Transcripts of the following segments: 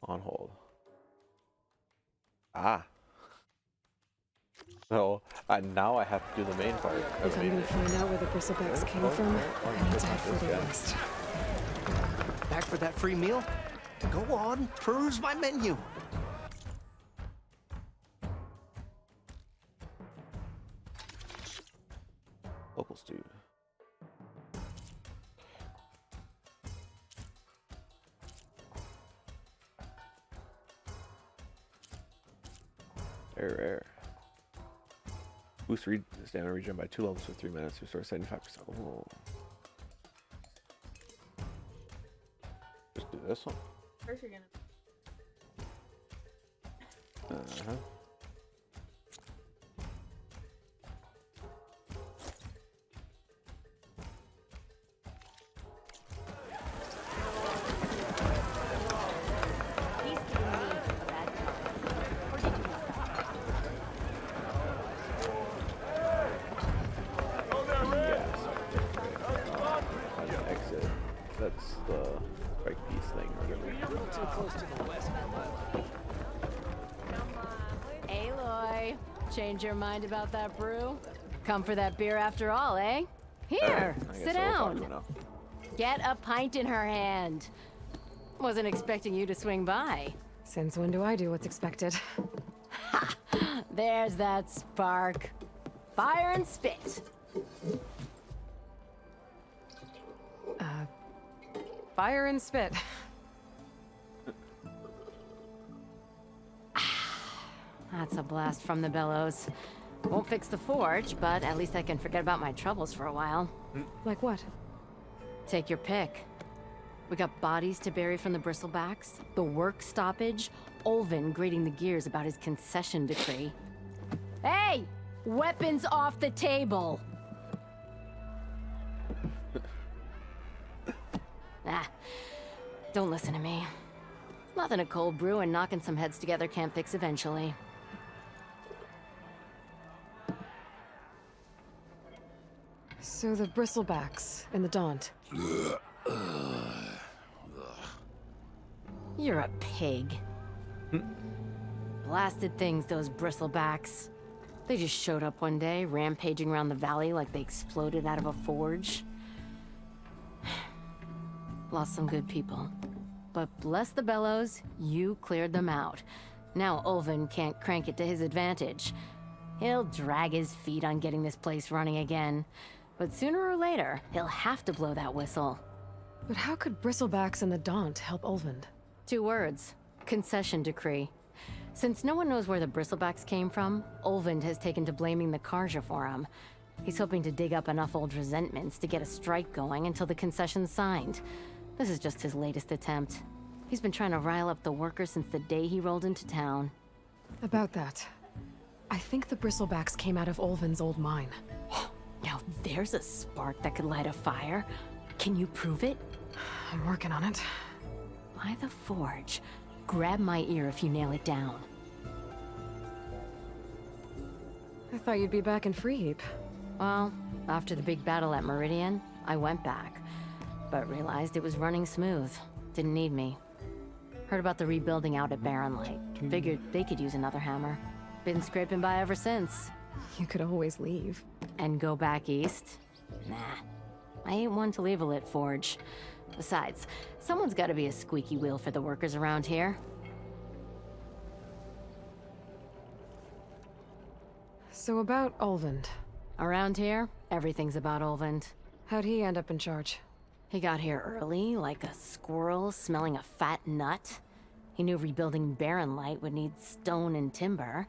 On hold. Ah. No, now I have to do the main part. If I'm gonna find out where the bristlebacks came from, I need to head further west. Back for that free meal? Go on, peruse my menu. Local stew. Rare. Boost stamina regen by 2 levels for 3 minutes. Restore 75%. Oh. Just do this one. First you're gonna. Uh-huh. That's the strike piece thing or whatever. Too close to the west. Aloy, change your mind about that brew? Come for that beer after all, eh? Here, sit down. Get a pint in her hand. Wasn't expecting you to swing by. Since when do I do what's expected? Ha! There's that spark. Fire and spit. Fire and spit. That's a blast from the bellows. Won't fix the forge, but at least I can forget about my troubles for a while. Like what? Take your pick. We got bodies to bury from the bristlebacks, the work stoppage, Olvin grating the gears about his concession decree. Hey! Weapons off the table! Don't listen to me. Nothing a cold brew and knocking some heads together can't fix eventually. So the bristlebacks and the Daunt. You're a pig. Blasted things, those bristlebacks. They just showed up one day, rampaging around the valley like they exploded out of a forge. Lost some good people. But bless the bellows, you cleared them out. Now Olvin can't crank it to his advantage. He'll drag his feet on getting this place running again. But sooner or later, he'll have to blow that whistle. But how could bristlebacks and the Daunt help Olvind? 2 words. Concession decree. Since no one knows where the bristlebacks came from, Olvind has taken to blaming the Karja for him. He's hoping to dig up enough old resentments to get a strike going until the concession's signed. This is just his latest attempt. He's been trying to rile up the workers since the day he rolled into town. About that, I think the bristlebacks came out of Olvin's old mine. Now there's a spark that could light a fire. Can you prove it? I'm working on it. By the forge. Grab my ear if you nail it down. I thought you'd be back in Freeheap. Well, after the big battle at Meridian, I went back. But realized it was running smooth. Didn't need me. Heard about the rebuilding out at Barren Light. Figured they could use another hammer. Been scraping by ever since. You could always leave. And go back east? Nah. I ain't one to leave a lit forge. Besides, someone's gotta be a squeaky wheel for the workers around here. So about Olvind. Around here, everything's about Olvind. How'd he end up in charge? He got here early, like a squirrel smelling a fat nut. He knew rebuilding Barren Light would need stone and timber.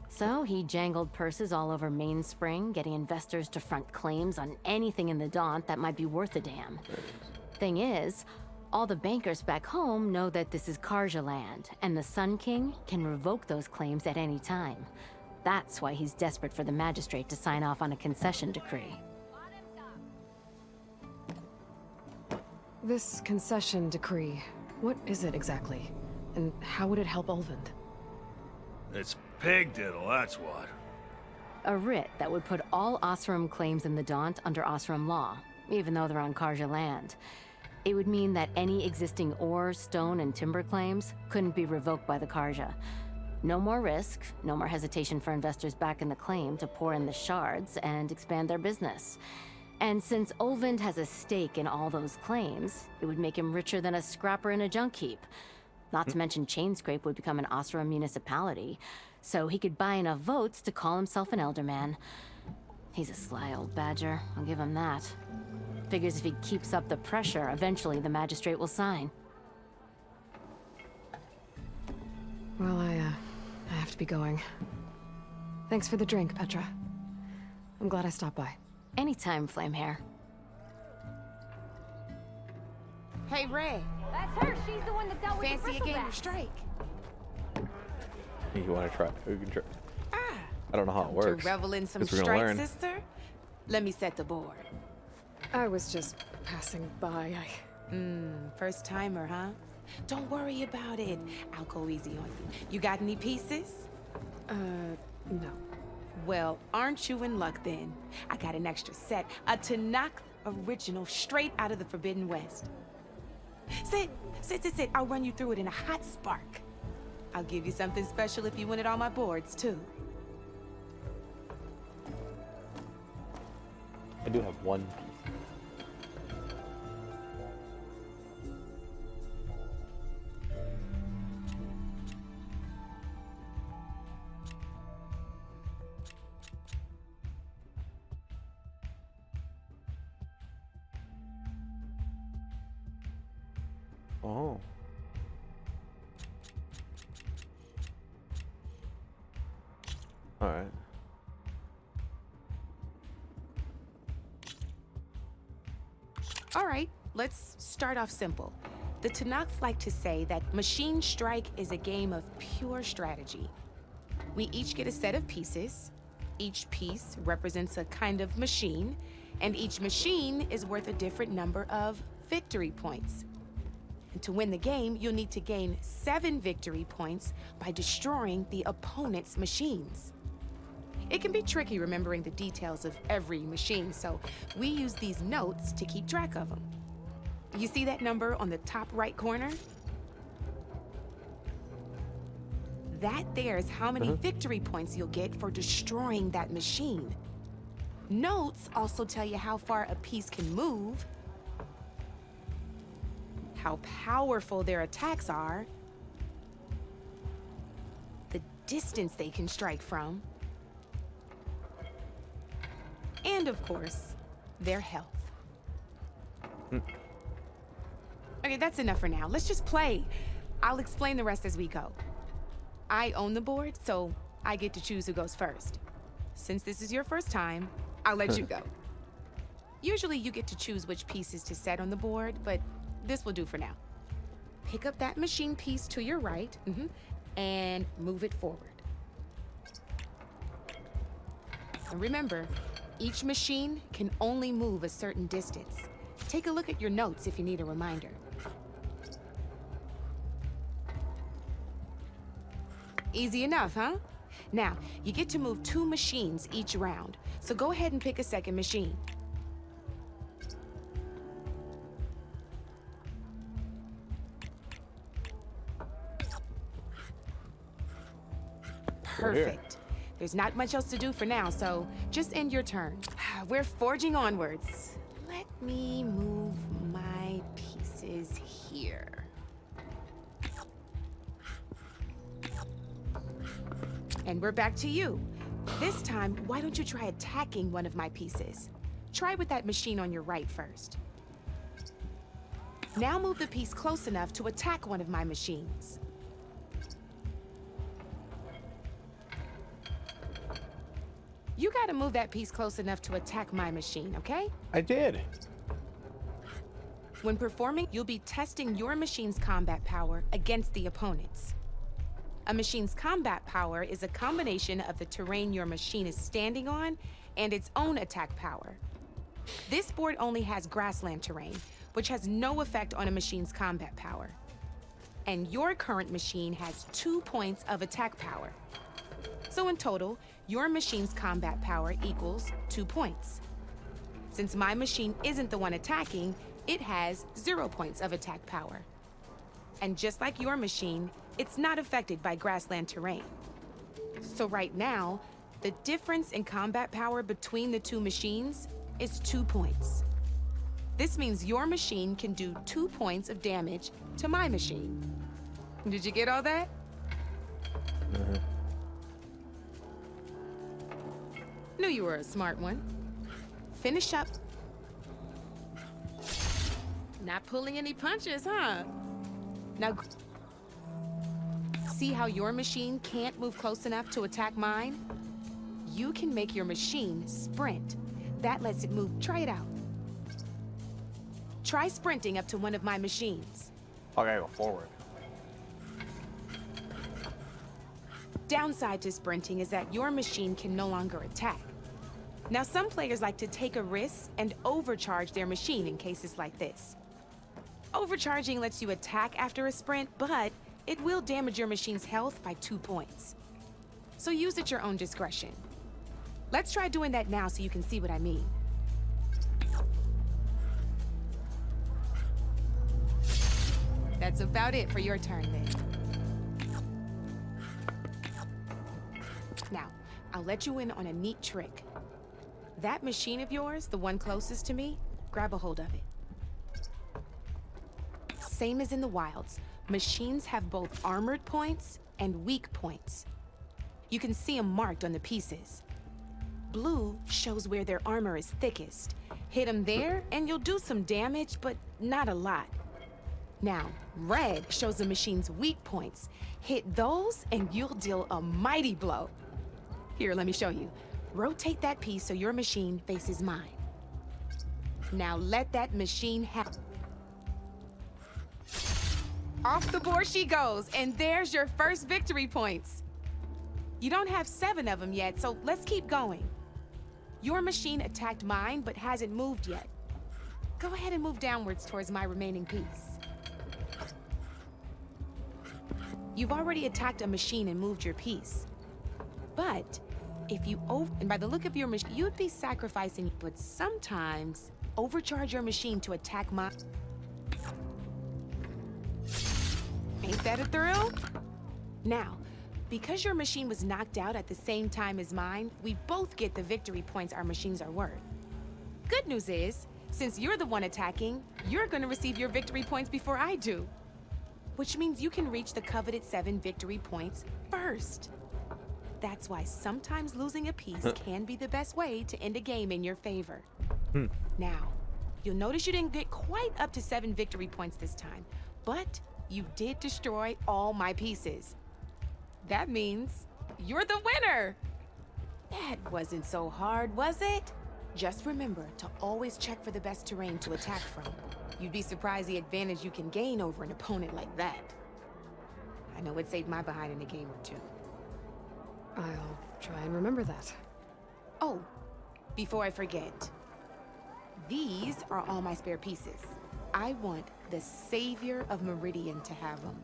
So he jangled purses all over Mainspring, getting investors to front claims on anything in the Daunt that might be worth a damn. Thing is, all the bankers back home know that this is Karja land, and the Sun King can revoke those claims at any time. That's why he's desperate for the magistrate to sign off on a concession decree. This concession decree, what is it exactly? And how would it help Olvind? It's pig diddle, that's what. A writ that would put all Osram claims in the Daunt under Osram law, even though they're on Karja land. It would mean that any existing ore, stone, and timber claims couldn't be revoked by the Karja. No more risk, no more hesitation for investors back in the claim to pour in the shards and expand their business. And since Olvind has a stake in all those claims, it would make him richer than a scrapper in a junk heap. Not to mention Chainscrape would become an Osra municipality, so he could buy enough votes to call himself an elderman. He's a sly old badger, I'll give him that. Figures if he keeps up the pressure, eventually the magistrate will sign. Well, I have to be going. Thanks for the drink, Petra. I'm glad I stopped by. Anytime, Flamehair. Hey, Ray. That's her. She's the one that dealt with Fancy a the game of bristlebacks. strike? You want to try? We can try. Ah. I don't know how it works. To revel in some 'cause we're gonna strike, learn. sister? Let me set the board. I was just passing by. First timer, huh? Don't worry about it. I'll go easy on you. You got any pieces? No. Well, aren't you in luck then? I got an extra set, a Tanakh original, straight out of the Forbidden West. Sit. I'll run you through it in a hot spark. I'll give you something special if you win it on my boards, too. I do have one piece. Oh. All right. All right, let's start off simple. The Tanakh like to say that Machine Strike is a game of pure strategy. We each get a set of pieces. Each piece represents a kind of machine, and each machine is worth a different number of victory points. And to win the game, you'll need to gain 7 victory points by destroying the opponent's machines. It can be tricky remembering the details of every machine, so we use these notes to keep track of them. You see that number on the top right corner? That there is how many victory points you'll get for destroying that machine. Notes also tell you how far a piece can move, how powerful their attacks are, the distance they can strike from, and of course, their health. Okay, that's enough for now. Let's just play. I'll explain the rest as we go. I own the board, so I get to choose who goes first. Since this is your first time, I'll let you go. Usually you get to choose which pieces to set on the board, but this will do for now. Pick up that machine piece to your right, and move it forward. And remember, each machine can only move a certain distance. Take a look at your notes if you need a reminder. Easy enough, huh? Now, you get to move 2 machines each round, so go ahead and pick a second machine. Perfect. There's not much else to do for now, so just end your turn. We're forging onwards. Let me move my pieces here. And we're back to you. This time, why don't you try attacking one of my pieces? Try with that machine on your right first. Now move the piece close enough to attack one of my machines. You gotta move that piece close enough to attack my machine, okay? I did. When performing, you'll be testing your machine's combat power against the opponent's. A machine's combat power is a combination of the terrain your machine is standing on and its own attack power. This board only has grassland terrain, which has no effect on a machine's combat power. And your current machine has 2 points of attack power. So in total, your machine's combat power equals 2 points. Since my machine isn't the one attacking, it has 0 points of attack power. And just like your machine, it's not affected by grassland terrain. So right now, the difference in combat power between the two machines is 2 points. This means your machine can do 2 points of damage to my machine. Did you get all that? Knew you were a smart one. Finish up. Not pulling any punches, huh? Now, see how your machine can't move close enough to attack mine? You can make your machine sprint. That lets it move. Try it out. Try sprinting up to one of my machines. Okay, go forward. Downside to sprinting is that your machine can no longer attack. Now, some players like to take a risk and overcharge their machine in cases like this. Overcharging lets you attack after a sprint, but it will damage your machine's health by 2 points. So use at your own discretion. Let's try doing that now so you can see what I mean. That's about it for your turn, then. Now, I'll let you in on a neat trick. That machine of yours, the one closest to me, grab a hold of it. Same as in the wilds, machines have both armored points and weak points. You can see them marked on the pieces. Blue shows where their armor is thickest. Hit them there, and you'll do some damage, but not a lot. Now, red shows the machine's weak points. Hit those, and you'll deal a mighty blow. Here, let me show you. Rotate that piece so your machine faces mine. Now let that machine have... Off the board she goes, and there's your first victory points. You don't have 7 of them yet, so let's keep going. Your machine attacked mine, but hasn't moved yet. Go ahead and move downwards towards my remaining piece. You've already attacked a machine and moved your piece. But if you and by the look of your machine, you'd be sacrificing, but sometimes overcharge your machine to attack my... Ain't that a thrill? Now, because your machine was knocked out at the same time as mine, we both get the victory points our machines are worth. Good news is, since you're the one attacking, you're gonna receive your victory points before I do. Which means you can reach the coveted 7 victory points first. That's why sometimes losing a piece can be the best way to end a game in your favor. Now, you'll notice you didn't get quite up to 7 victory points this time, but you did destroy all my pieces. That means you're the winner! That wasn't so hard, was it? Just remember to always check for the best terrain to attack from. You'd be surprised the advantage you can gain over an opponent like that. I know it saved my behind in a game or 2. I'll try and remember that. Oh, before I forget, these are all my spare pieces. I want the Savior of Meridian to have them.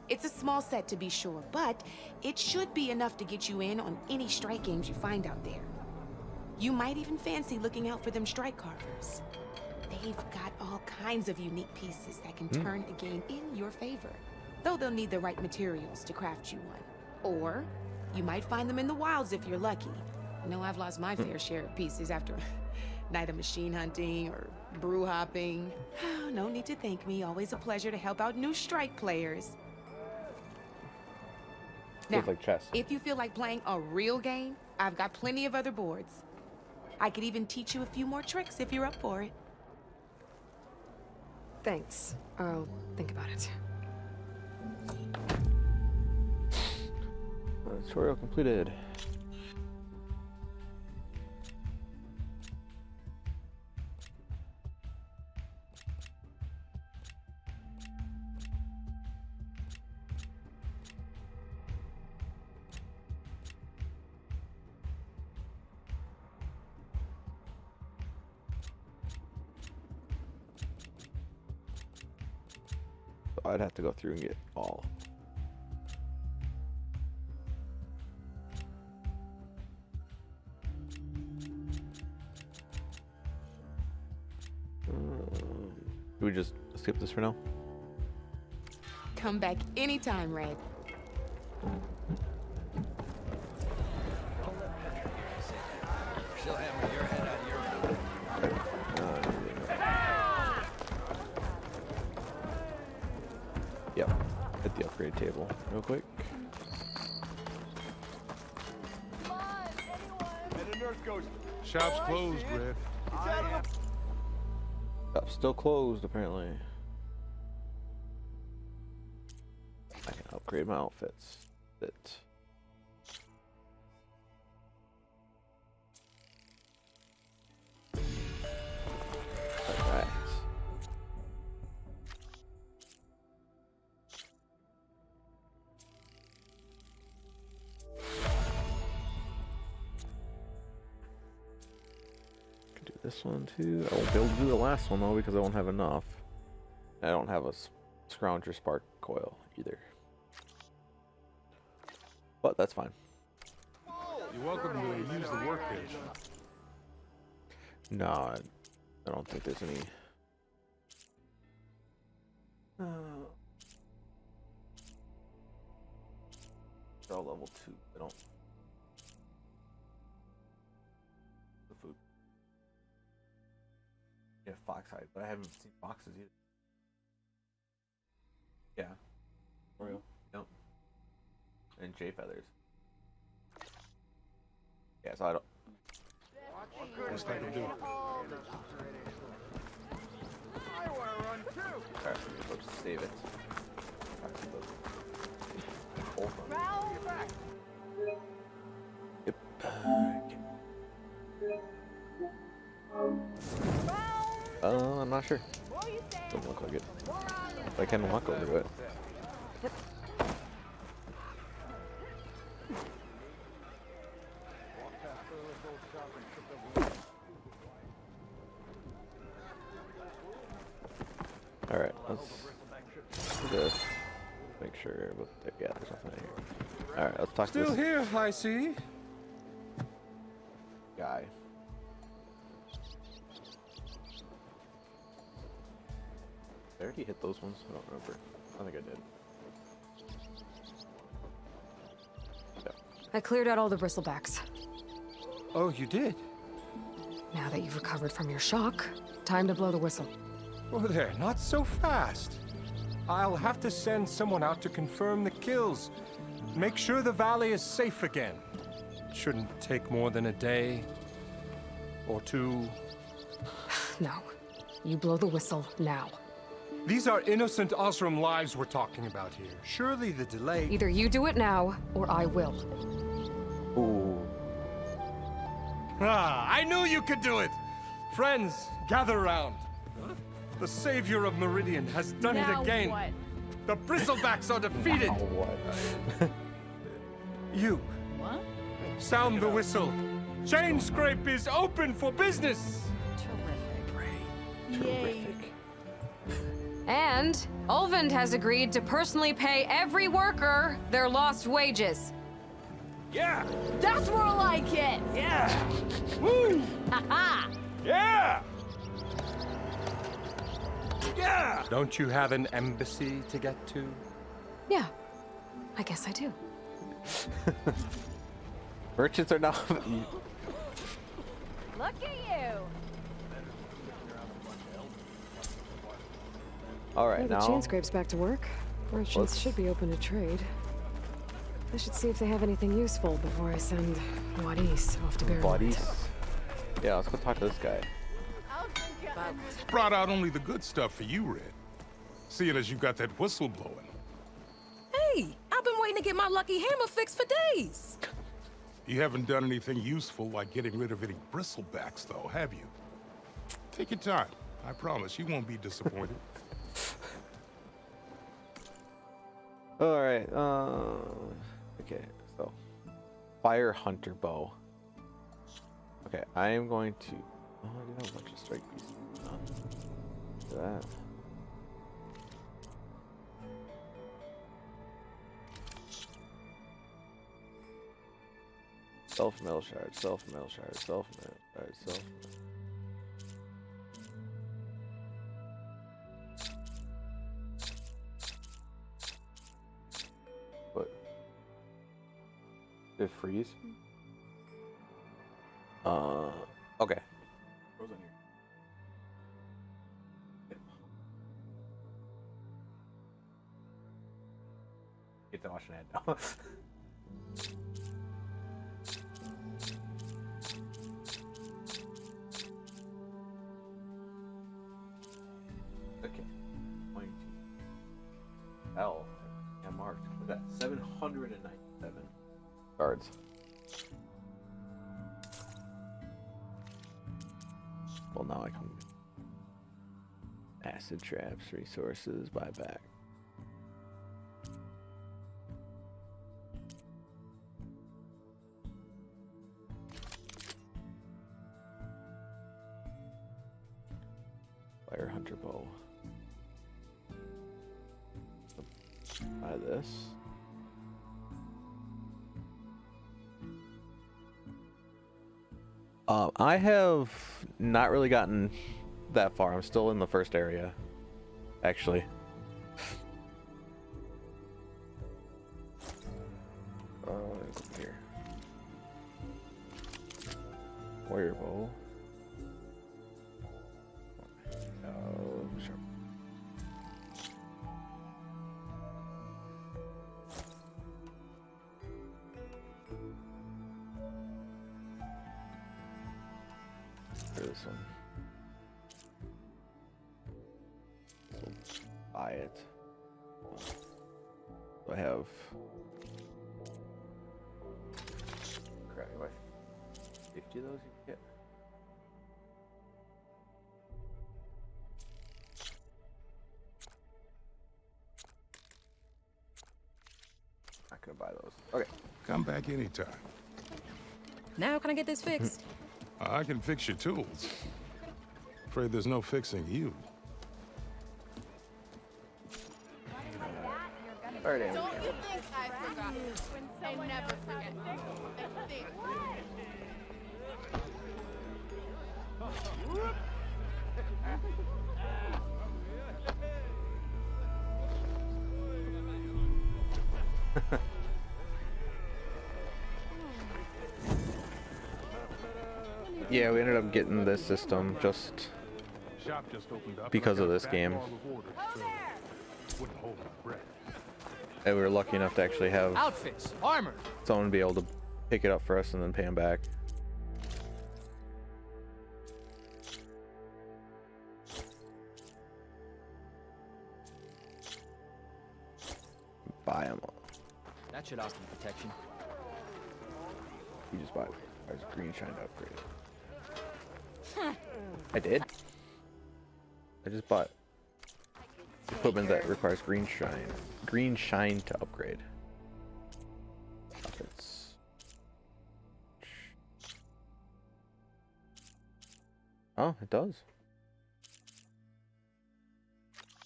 It's a small set to be sure, but it should be enough to get you in on any strike games you find out there. You might even fancy looking out for them strike carvers. They've got all kinds of unique pieces that can turn a game in your favor, though they'll need the right materials to craft you one. Or you might find them in the wilds if you're lucky. I know I've lost my fair share of pieces after a night of machine hunting or brew hopping. No need to thank me. Always a pleasure to help out new strike players. Now, Feels like chess. if you feel like playing a real game, I've got plenty of other boards. I could even teach you a few more tricks if you're up for it. Thanks. I'll think about it. Tutorial completed. I'd have to go through and get all. Do we just skip this for now? Come back anytime, Red. She'll hammer your head out of your mouth. Yep. Hit the upgrade table real quick. Shop's closed, Red. Shop's still closed, apparently. I can upgrade my outfits. Alright. Can do this one too. I won't be able to do the last one though because I won't have enough. I don't have a scrounger spark coil either. But that's fine. You're welcome to use the workbench. No, I don't think there's any. They're all level 2. I don't. The food. Yeah, foxhide, but I haven't seen foxes either. Yeah. Oreo. Yep. And jay feathers. Yeah, so I don't. What's that gonna do? Alright, let's save it. Yep. I'm not sure. Doesn't look like it. But I can walk over to it. Alright, let's do this. Make sure, but yeah, there's nothing in here. Alright, let's talk to Still this here, I see. guy. Did I already hit those ones? I don't remember. I think I did. Yeah. I cleared out all the bristlebacks. Oh, you did? Now that you've recovered from your shock, time to blow the whistle. Oh, there, not so fast. I'll have to send someone out to confirm the kills. Make sure the valley is safe again. Shouldn't take more than a day or two. No. You blow the whistle now. These are innocent Osram lives we're talking about here. Surely the delay... Either you do it now, or I will. Ooh. Ah, I knew you could do it! Friends, gather around. The savior of Meridian has done it again. What? The bristlebacks are defeated. Now what? You, What? sound the whistle. Chain Scrape is open for business. Terrific. And Ulvund has agreed to personally pay every worker their lost wages. Yeah! That's more like it! Yeah! Woo! Haha! Yeah! Yeah! Don't you have an embassy to get to? Yeah, I guess I do. Merchants are now. Look at you! Alright, The now. chain scrape's back to work. Merchants Let's- should be open to trade. I should see if they have anything useful before I send Wadis off to Barren. Bodies. Yeah, let's go talk to this guy. Brought out only the good stuff for you, Red. Seeing as you got that whistle blowing. Hey, I've been waiting to get my lucky hammer fixed for days. You haven't done anything useful like getting rid of any bristlebacks, though, have you? Take your time. I promise you won't be disappointed. Alright, okay, so. Fire Hunter Bow. Okay, I am going to. Oh, I do have a bunch of strike pieces. Look at that. Self-metal shard, self-metal shard, self-metal shard, self-metal. It freeze. Okay. Frozen here. Get to watch an ad now. Okay. Going to L. And marked. Look at that. 797 cards. Well, now I can acid traps, resources, buyback. Fire hunter bow. Buy this. I have not really gotten that far. I'm still in the first area, actually. Here. Warrior bow. Sure. This one. So buy it. I have. Crap, what? 50 of those you can get. Not gonna buy those. Okay. Come back anytime. Now can I get this fixed? I can fix your tools. Afraid there's no fixing you. Alright, Andy. Don't you think I forgot? I never forget. I think. Yeah, we ended up getting this system just Shop just opened up because of this game. Wouldn't hold my breath. And we were lucky enough to actually have Outfits, armor. someone be able to pick it up for us and then pay him back. Buy them all. That should offer protection. You just bought green shine to upgrade. I did. I just bought equipment that requires green shine to upgrade. Outfits. Oh, it does.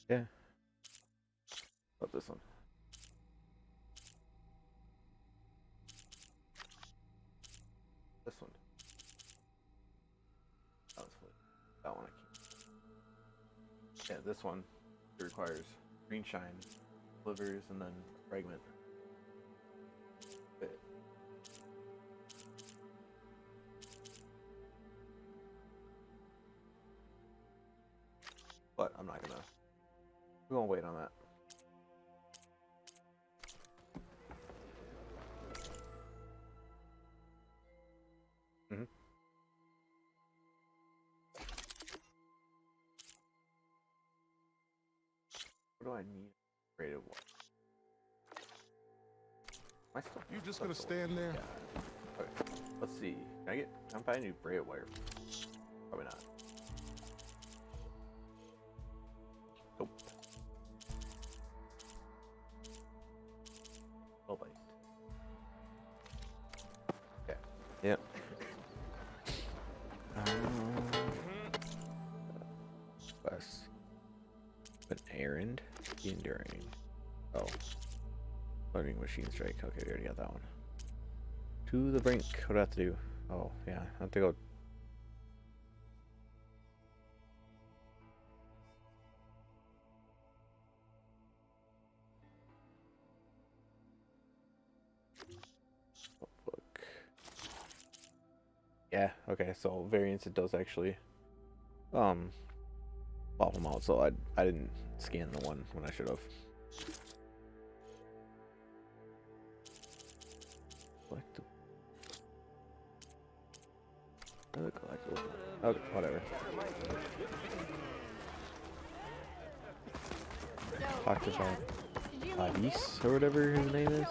Yeah. Love this one. This one. That one I keep. Yeah, this one it requires green shine, slivers, and then a fragment. But I'm not gonna. We're gonna wait on that. What do I need? Braided wire. Am I still? You just gonna stand there? Yeah. Okay. Let's see. Can I buy a new braided wire? Probably not. Nope. Oh, wait. Okay. Yep. Quest. An errand. Enduring. Oh. Learning machine strike. Okay, we already got that one. To the brink. What do I have to do? Oh, yeah. I have to go. Yeah, okay, so variants, it does actually pop them out, so I didn't scan the one when I should have. Okay, whatever. Talk to Avis or whatever his name is.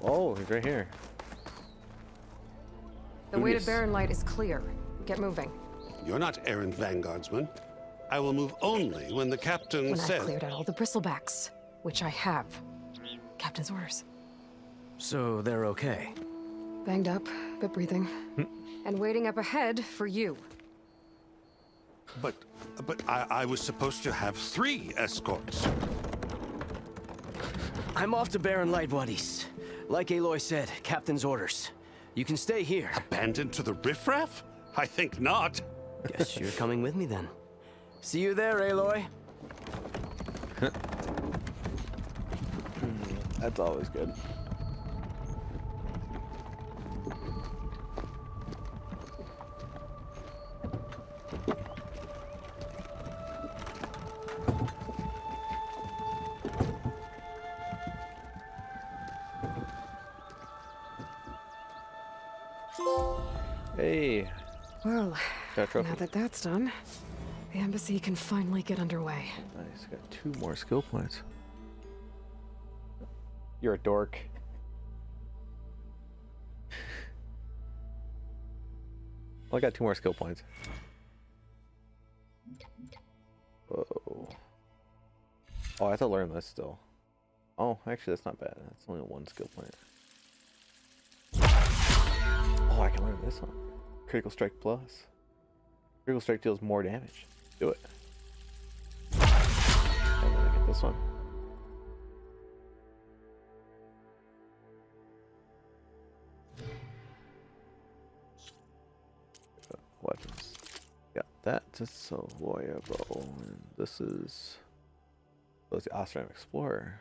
Oh, he's right here. The way to Barren Light is clear. Get moving. You're not errant vanguardsman. I will move only when the captain When says... I've cleared out all the bristlebacks, which I have. Captain's orders. So they're okay. Banged up, but breathing. And waiting up ahead for you. But I was supposed to have 3 escorts. I'm off to Barren Light, buddies. Like Aloy said, captain's orders. You can stay here. Abandoned to the riffraff? I think not. Guess you're coming with me then. See you there, Aloy. That's always good. Hey. Well, Petra. now that that's done, the embassy can finally get underway. Nice, got 2 more skill points. You're a dork. Well, I got 2 more skill points. Whoa. Oh, I have to learn this still. Oh, actually, that's not bad. That's only 1 skill point. Oh, I can learn this one. Critical Strike Plus. Critical Strike deals more damage. Do it. And then I get this one. Weapons. Got that. It's a Warrior Bow. And this is... Oh, it's the Ostrand Explorer.